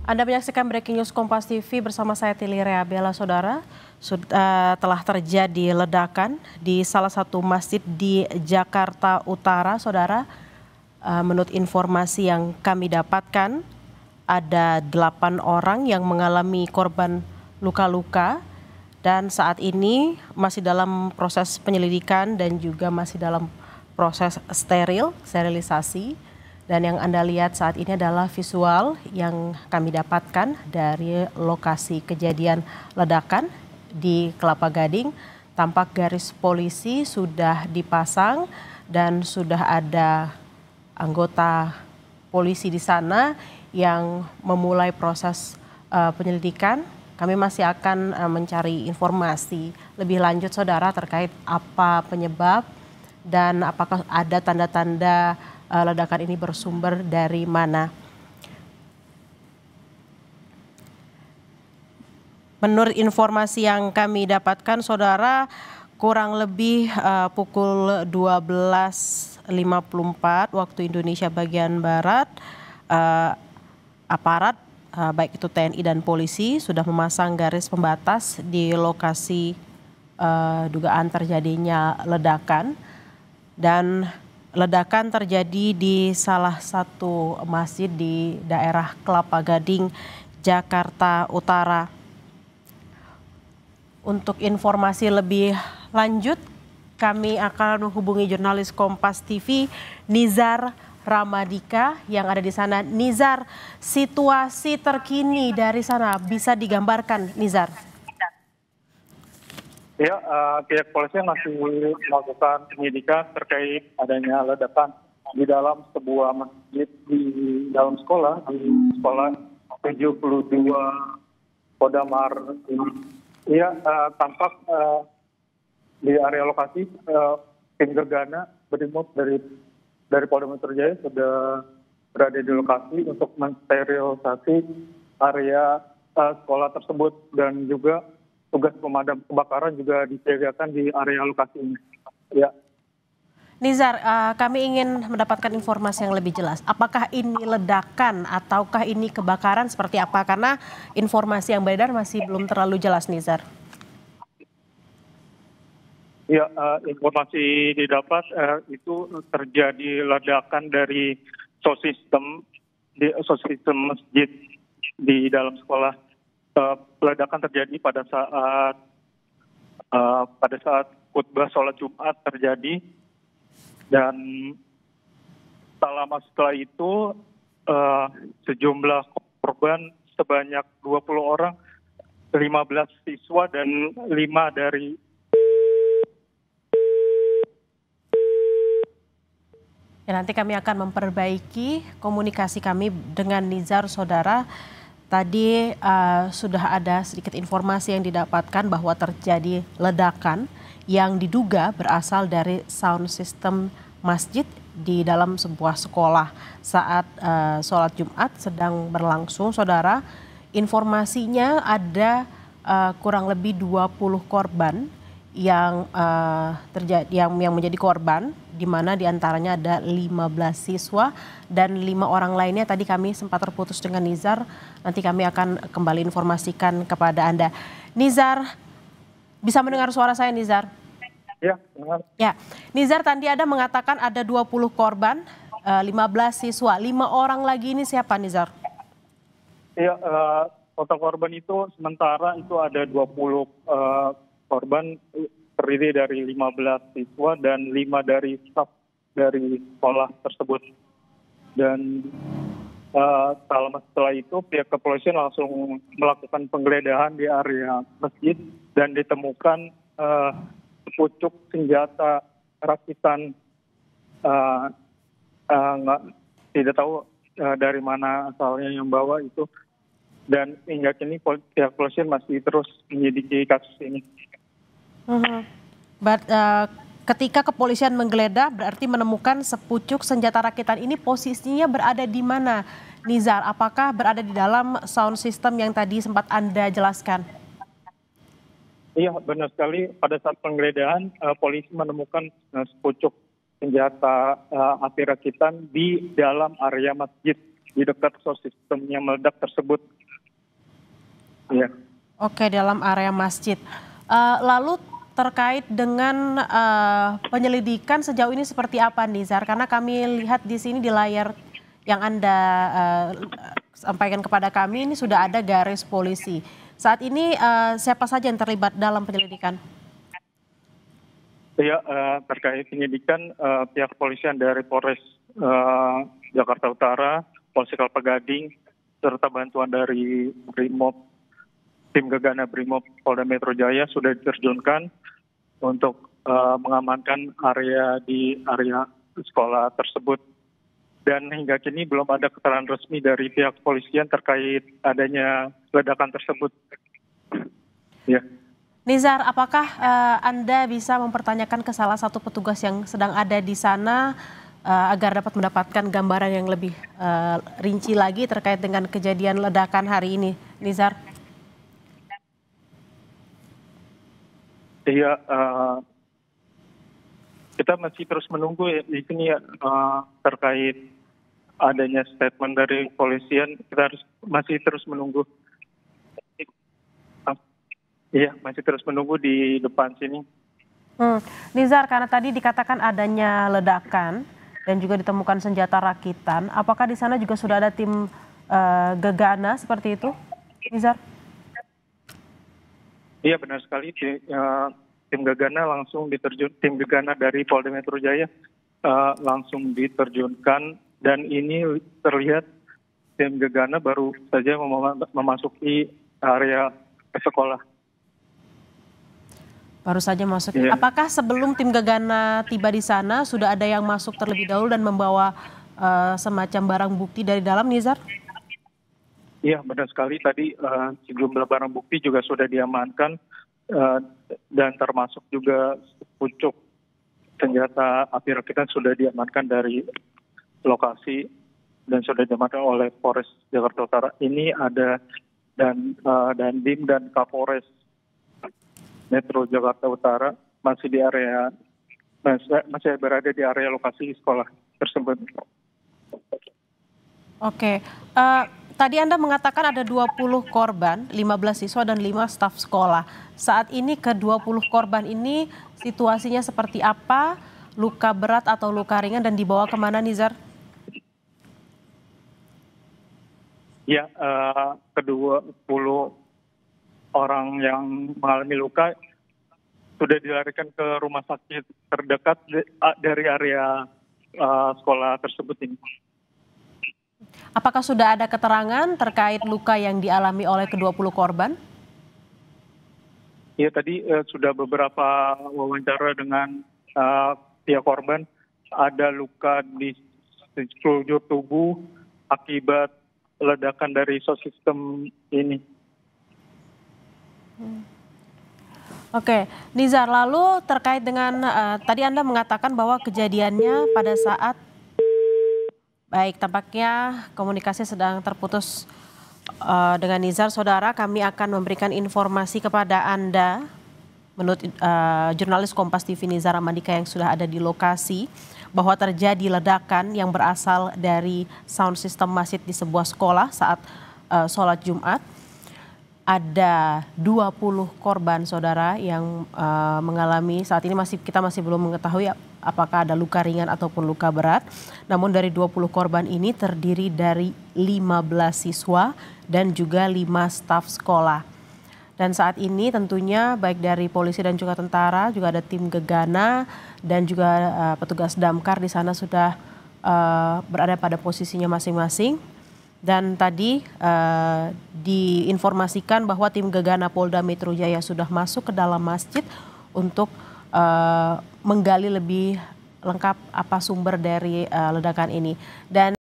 Anda menyaksikan Breaking News Kompas TV bersama saya Tili Reabella, saudara. Telah terjadi ledakan di salah satu masjid di Jakarta Utara, saudara. Menurut informasi yang kami dapatkan, ada 8 orang yang mengalami korban luka-luka dan saat ini masih dalam proses penyelidikan dan juga masih dalam proses sterilisasi. Dan yang Anda lihat saat ini adalah visual yang kami dapatkan dari lokasi kejadian ledakan di Kelapa Gading. Tampak garis polisi sudah dipasang dan sudah ada anggota polisi di sana yang memulai proses penyelidikan. Kami masih akan mencari informasi lebih lanjut, saudara, terkait apa penyebab dan apakah ada tanda-tanda ledakan ini bersumber dari mana. Menurut informasi yang kami dapatkan, saudara, kurang lebih pukul 12.54 waktu Indonesia bagian Barat, aparat baik itu TNI dan polisi sudah memasang garis pembatas di lokasi dugaan terjadinya ledakan. Dan ledakan terjadi di salah satu masjid di daerah Kelapa Gading, Jakarta Utara. Untuk informasi lebih lanjut, kami akan menghubungi jurnalis Kompas TV, Nizar Ramadika yang ada di sana. Nizar, situasi terkini dari sana bisa digambarkan, Nizar? Ya, pihak polisi masih melakukan penyidikan terkait adanya ledakan di dalam sebuah masjid di dalam sekolah, di sekolah 72 Kodamar. Ya, tampak di area lokasi tim gegana Brimob dari Polda Metro Jaya sudah berada di lokasi untuk mensterilisasi area sekolah tersebut, dan juga tugas pemadam kebakaran juga disiagakan di area lokasi ini. Ya. Nizar, kami ingin mendapatkan informasi yang lebih jelas. Apakah ini ledakan ataukah ini kebakaran seperti apa? Karena informasi yang beredar masih belum terlalu jelas, Nizar. Ya, informasi didapat itu terjadi ledakan dari sound system masjid di dalam sekolah. Ledakan terjadi pada saat khutbah sholat Jumat terjadi, dan tak lama setelah itu sejumlah korban sebanyak 20 orang, 15 siswa dan 5 dari nanti kami akan memperbaiki komunikasi kami dengan Nizar, saudara. Tadi sudah ada sedikit informasi yang didapatkan bahwa terjadi ledakan yang diduga berasal dari sound system masjid di dalam sebuah sekolah saat sholat Jumat sedang berlangsung, saudara. Informasinya ada kurang lebih 20 korban yang menjadi korban, di mana diantaranya ada 15 siswa dan 5 orang lainnya. Tadi kami sempat terputus dengan Nizar, nanti kami akan kembali informasikan kepada Anda. Nizar, bisa mendengar suara saya, Nizar? Ya, benar. Ya, Nizar, tadi Anda mengatakan ada 20 korban, 15 siswa, 5 orang lagi ini siapa, Nizar? Ya, total korban itu sementara itu ada 20 korban, terdiri dari 15 siswa dan 5 dari staf dari sekolah tersebut. Dan tak lama setelah itu pihak kepolisian langsung melakukan penggeledahan di area masjid dan ditemukan sepucuk senjata rakitan, tidak tahu dari mana asalnya yang bawa itu, dan hingga kini pihak kepolisian masih terus menyelidiki kasus ini. Ketika kepolisian menggeledah berarti menemukan sepucuk senjata rakitan ini, posisinya berada di mana, Nizar? Apakah berada di dalam sound system yang tadi sempat Anda jelaskan? Iya, benar sekali. Pada saat penggeledahan polisi menemukan sepucuk senjata api rakitan di dalam area masjid di dekat source system yang meledak tersebut. Ya. Oke, dalam area masjid. Lalu terkait dengan penyelidikan sejauh ini seperti apa, Nizar? Karena kami lihat di sini di layar yang Anda sampaikan kepada kami ini sudah ada garis polisi. Saat ini siapa saja yang terlibat dalam penyelidikan? Ya, terkait penyidikan pihak kepolisian dari Polres Jakarta Utara, Polsek Kelapa Gading, serta bantuan dari Brimob, tim Gegana Brimob Polda Metro Jaya sudah diterjunkan untuk mengamankan area di area sekolah tersebut. Dan hingga kini belum ada keterangan resmi dari pihak kepolisian terkait adanya ledakan tersebut. Ya. Nizar, apakah Anda bisa mempertanyakan ke salah satu petugas yang sedang ada di sana agar dapat mendapatkan gambaran yang lebih rinci lagi terkait dengan kejadian ledakan hari ini, Nizar? Iya, kita masih terus menunggu ya, di sini ya, terkait adanya statement dari kepolisian, kita masih terus menunggu. Iya, masih terus menunggu di depan sini. Nizar, karena tadi dikatakan adanya ledakan dan juga ditemukan senjata rakitan, apakah di sana juga sudah ada tim Gegana seperti itu, Nizar? Iya, benar sekali. Tim Gegana tim Gegana dari Polda Metro Jaya langsung diterjunkan, dan ini terlihat tim Gegana baru saja memasuki area sekolah. Baru saja masuk. Yeah. Apakah sebelum tim Gegana tiba di sana sudah ada yang masuk terlebih dahulu dan membawa semacam barang bukti dari dalam, Nizar? Iya, benar sekali. Tadi sejumlah barang bukti juga sudah diamankan dan termasuk juga pucuk senjata api rakitan sudah diamankan dari lokasi dan sudah diamankan oleh Polres Jakarta Utara. Ini ada Dandim dan Kapolres Metro Jakarta Utara masih berada di area lokasi sekolah tersebut. Oke, tadi Anda mengatakan ada 20 korban, 15 siswa dan 5 staf sekolah. Saat ini ke-20 korban ini situasinya seperti apa? Luka berat atau luka ringan dan dibawa kemana, Nizar? Ya, ke-20 orang yang mengalami luka sudah dilarikan ke rumah sakit terdekat dari area sekolah tersebut ini. Apakah sudah ada keterangan terkait luka yang dialami oleh ke-20 korban? Ya, tadi sudah beberapa wawancara dengan pihak korban. Ada luka di sekujur tubuh akibat ledakan dari source system ini. Oke, Nizar, lalu terkait dengan tadi Anda mengatakan bahwa kejadiannya pada saat tampaknya komunikasi sedang terputus dengan Nizar. Saudara, kami akan memberikan informasi kepada Anda menurut jurnalis Kompas TV Nizar Amandika yang sudah ada di lokasi bahwa terjadi ledakan yang berasal dari sound system masjid di sebuah sekolah saat sholat Jumat. Ada 20 korban, saudara, yang mengalami, saat ini kita masih belum mengetahui apakah ada luka ringan ataupun luka berat. Namun dari 20 korban ini terdiri dari 15 siswa dan juga 5 staf sekolah. Dan saat ini tentunya baik dari polisi dan juga tentara, juga ada tim Gegana dan juga petugas damkar di sana sudah berada pada posisinya masing-masing. Dan tadi diinformasikan bahwa tim Gegana Polda Metro Jaya sudah masuk ke dalam masjid untuk menggali lebih lengkap apa sumber dari ledakan ini. Dan